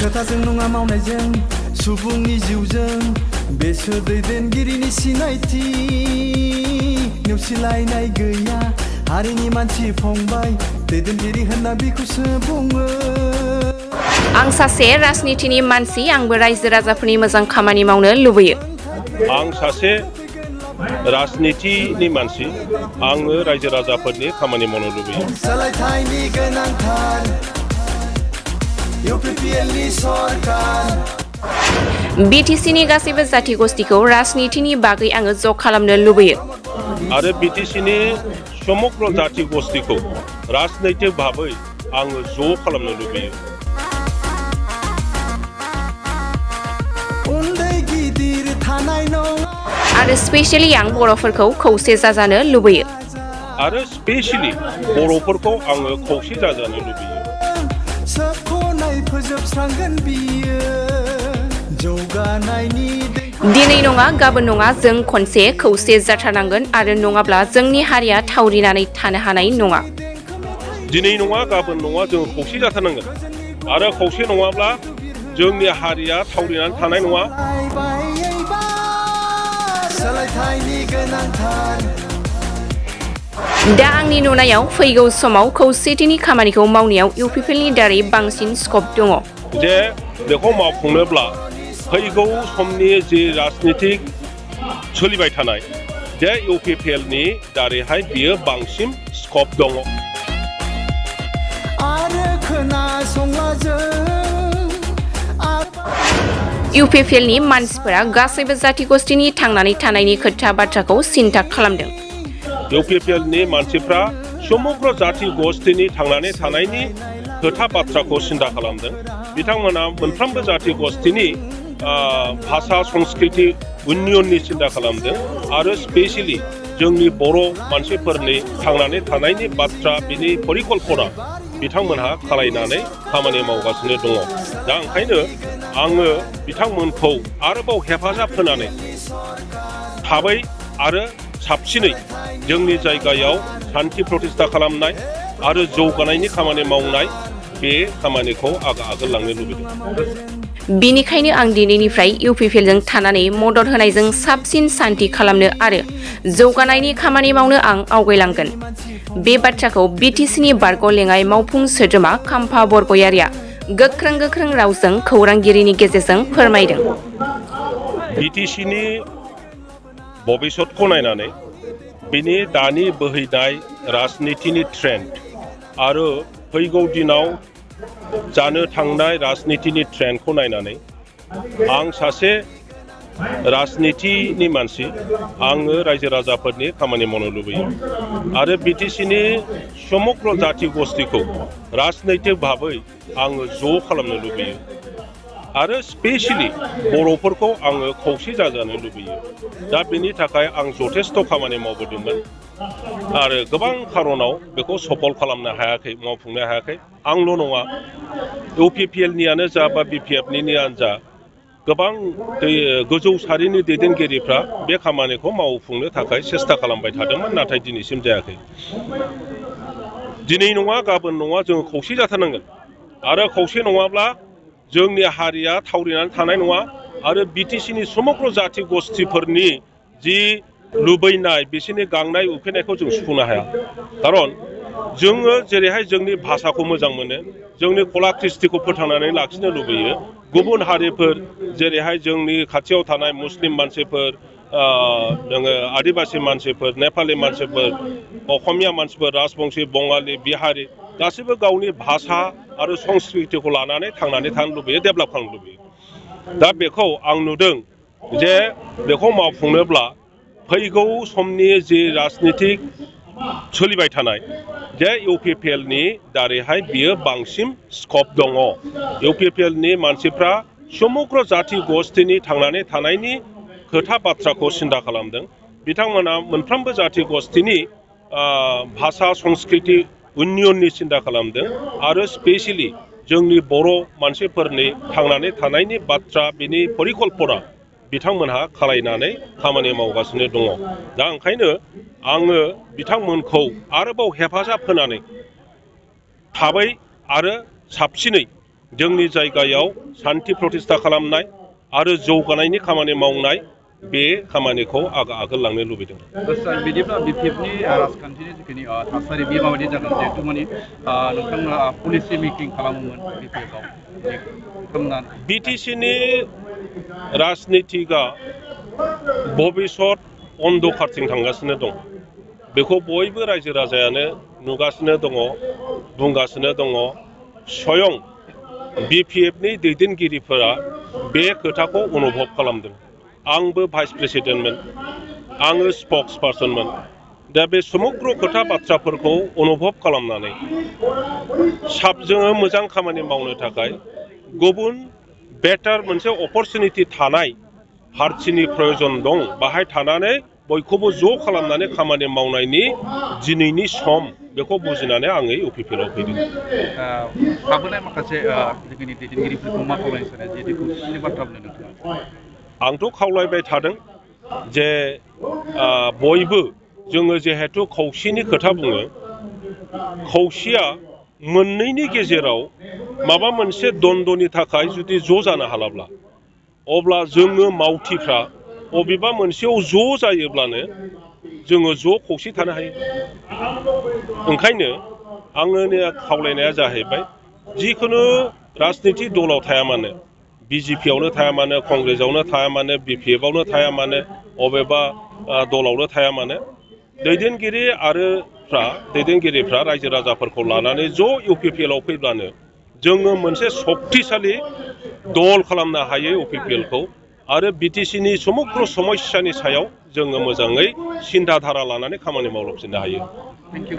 खोथाजों नङा मावनायजों सुबुंनि जिउजों बेसोर दैदेनगिरिनि सिनायथि नेवसिलायनाय गैया हारिनि मानसि फंबाय दैदेनगिरि होनना बेखौसो बुङो आं सासे राजनितिनि मानसि आंबो रायजो राजाफोरनि मोजां खामानि मावनो लुबैयो आं सासे राजनितिनि मानसि आङो रायजो राजाफोरनि खामानि मावनो लुबैयो सोलायथायनि गोनांथार UPPLनि सरकार BTCनि गासैबो जाथि गस्थिखौ राजनितिनि बागै आङो ज' खालामनो लुबैयो आरो BTCनि समग्र जाथि गस्थिखौ राजनैतिक भाबै आङो ज' खालामनो लुबैयो उन्दै गिदिर थानाय नङा आरो स्पेशली आं बर'फोरखौ खौसे जाजानो लुबैयो आरो स्पेशली बर'फोरखौ आङो खौसे जाजानो लुबैयो सोबख'नाय फोजोबस्रांगोन बियो जौगानायनि दिनै नङा गाबोन नङा जों खनसे खौसे जाथारनांगोन आरो नङाब्ला जोंनि हारिया थावरिनानै थानो हानाय नङा दिनै नङा गाबोन नङा जों खौसे जाथारनांगोन आरो खौसे नङाब्ला जोंनि हारिया थावरिनानै थानाय नङा सोलायथायनि गोनांथार दा आंनि नुनायाव फैगौ समाव खौसेथिनि खामानिखौ मावनायाव UPPLनि दारै बांसिन स्कप दङ जे बेखौ मावफुंनोब्ला फैगौ समनि जि राजनितिक सोलिबाय थानाय जे UPPLनि दारैहाय बियो बांसिन स्कप दङ आरो खोनासंला जों UPPLनि मानसिफोरा गासैबो जाथि गस्थिनि थांनानै थानायनि खोथा बाथ्राखौ सिन्था खालामदों UPPLनि मानसिफ्रा समग्र जाथि गस्थिनि थांनानै थानायनि खोथा बाथ्राखौ सिन्था खालामदों बिथांमोना मोनफ्रोमबो जाथि गस्थिनि भाषा संस्कृति उन्नयननि सिन्था खालामदों आरो स्पेशली जोंनि बर' मानसिफोरनि थांनानै थानायनि बाथ्रा बिनि परिकल्पना बिथांमोनहा खालायनानै खामानि मावगासिनो दङ दा ओंखायनो आङो बिथांमोनखौ आरोबाव हेफाजाब होनानै थाबै आरो साबसिनै जोंनि जायगायाव शान्ति प्रतिष्ठा खालामनाय आरो जौगानायनि खामानि मावनाय बे खामानिखौ आगोल लांनो लुबैदों बेनिखायनो आं दिनैनिफ्राय UPPLजों थानानै मदद होनायजों साबसिन शान्ति खालामनो आरो जौगानायनि खामानि मावनो आं आवगायलांगोन बे बाथ्राखौ BTCनि बारग' लेङाइ मावफुं सोद्रोमा खाम्फा बरगयारिया गोख्रों रावजों खौरांगिरिनि गेजेरजों फोरमायदों BTCनि भबिष्यतखौ नायनानै बिनि दानि बोहैनाय राजनितिनि ट्रेन्ड आरो फैगौ दिनाव जानो थांनाय राजनितिनि ट्रेन्डखौ नायनानै आं सासे राजनितिनि मानसि आङो रायजो राजाफोरनि खामानि मावनो लुबैयो आरो BTCनि समग्र जाथि गस्थिखौ राजनैतिक भाबै आङो ज' खालामनो लुबैयो आरो स्पेशली बर'फोरखौ आङो खौसे जाजानो लुबैयो दा बेनि थाखाय आं जथेस्थ' खामानि मावबोदोंमोन आरो गोबां खारनाव बेखौ सफल खालामनो हायाखै मावफुंनो हायाखै आंल' नङा UPPLनियानो जा बा BPFनियानो जा गोबां गोजौ सारिनि दैदेनगिरिफ्रा बे खामानिखौ मावफुंनो थाखाय सेस्था खालामबाय थादोंमोन नाथाय दिनैसिम जायाखै दिनै नङा गाबोन नङा जोङो खौसे जाथारनांगोन आरो खौसे नङाब्ला जोंनि हारिया थावरिनानै थानाय नङा आरो BTCनि समग्र जाथि गस्थिफोरनि जि लुबैनाय बिसोरनि गांनाय उखैनायखौ जों सुफुंनो हाया खारन जोङो जेरैहाय जोंनि भाषाखौ मोजां मोनो जोंनि कला कृष्टिखौ फोथांनानै लाखिनो लुबैयो गुबुन हारिफोर जेरैहाय जोंनि खाथियाव थानाय मुस्लिम मानसिफोर जोङो आदिबासि मानसिफोर नेपालि मानसिफोर असमिया मानसिफोर राजबंशी बंगालि बिहारि गासैबो गावनि भाषा आरो संस्कृतिखौ लानानै थांनानै थानो लुबैयो डेभेलप खालामनो लुबैयो दा बेखौ आं नुदों जे बेखौ मावफुंनोब्ला फैगौ समनि जि राजनितिक सोलिबाय थानाय जे UPPLनि दारैहाय बियो बांसिन स्कप दङ UPPLनि मानसिफ्रा समग्र जाथि गस्थिनि थांनानै थानायनि खोथा बाथ्राखौ सिन्था खालामदों बिथांमोना मोनफ्रोमबो जाथि गस्थिनि भाषा संस्कृति उन्नयननि सिन्था खालामदों आरो स्पेशली जोंनि बर' मानसिफोरनि थांनानै थानायनि बाथ्रा बिनि परिकल्पना बिथांमोनहा खालायनानै खामानि मावगासिनो दङ दा ओंखायनो आङो बिथांमोनखौ आरोबाव हेफाजाब होनानै थाबै आरो साबसिनै जोंनि जायगायाव सान्थि प्रतिष्ठा खालामनाय आरो जौगानायनि खामानि मावनाय बे खामानिखौ आगोल लांनो लुबैदों। सार बिदिब्ला बिपिएफनि राजखान्थिनि जिखिनि थासारि बे माबायदि जागोन जिहेतु माने नोंथांमोना पलिसि मेकिं खालामोमोन बिपिएफआव बिटिसिनि राजनितिकआ भबिष्यत अन्धकारथिं थांगासिनो दं। बेखौ बयबो रायजो राजायानो नुगासिनो दङ, बुंगासिनो दङ। स्वयं बिपिएफनि दैदेनगिरिफोरा बे खोथाखौ अनुभब खालामदों। आंबो भाइस प्रेसिडेन्टमोन, आङो स्पक्स पार्सनमोन। दा बे समग्र खोथा बाथ्राफोरखौ अनुभब खालामनानै जोङो मोजां खामानि मावनो थाखाय गुबुन बेटार मोनसे अपरचुनिटि थानाय पार्टिनि प्रयजन दं। बाहाय थानानै बयखौबो ज' खालामनानै खामानि मावनायनि दिनैनि सम बेखौ बुजिनानै आङो इउपिपिएलआव फैदों। थाबोनाय माखासे जोंनि दैदेनगिरिफोरखौ मा खावलायनो सानो जिहेतु खौसेथिनि बाथ्रा बुंनो नोंथाङा? आंथ' खावलायबाय थादों जे बयबो जोङो जिहेतु खौसेनि खोथा बुङो, खौसेया मोननैनि गेजेराव माबा मोनसे द्वन्द्वनि थाखाय जुदि ज' जानो हालाब्ला अब्ला जोङो मावथिफ्रा बबेबा मोनसेयाव ज' जायोब्लानो जोङो ज' खौसे थानो हायो। ओंखायनो आंनि खावलायनाया जाहैबाय जिखुनु राजनितिक दलाव थाया मानो, बिजेपियावनो थाया मानो, कंग्रेसआवनो थाया मानो, बिपिएफआवनो थाया मानो, अबेबा दलावनो थाया मानो, दैदेनगिरिफ्रा रायजो राजाफोरखौ लानानै ज' इउपिपिएलआव फैब्लानो जोङो मोनसे सक्तिशालि दल खालामनो हायो इउपिपिएलखौ आरो बिटिसिनि समग्र समस्यानि सायाव जोङो मोजाङै सिन्था धारा लानानै खामानि मावलांफिननो हायो। Thank you.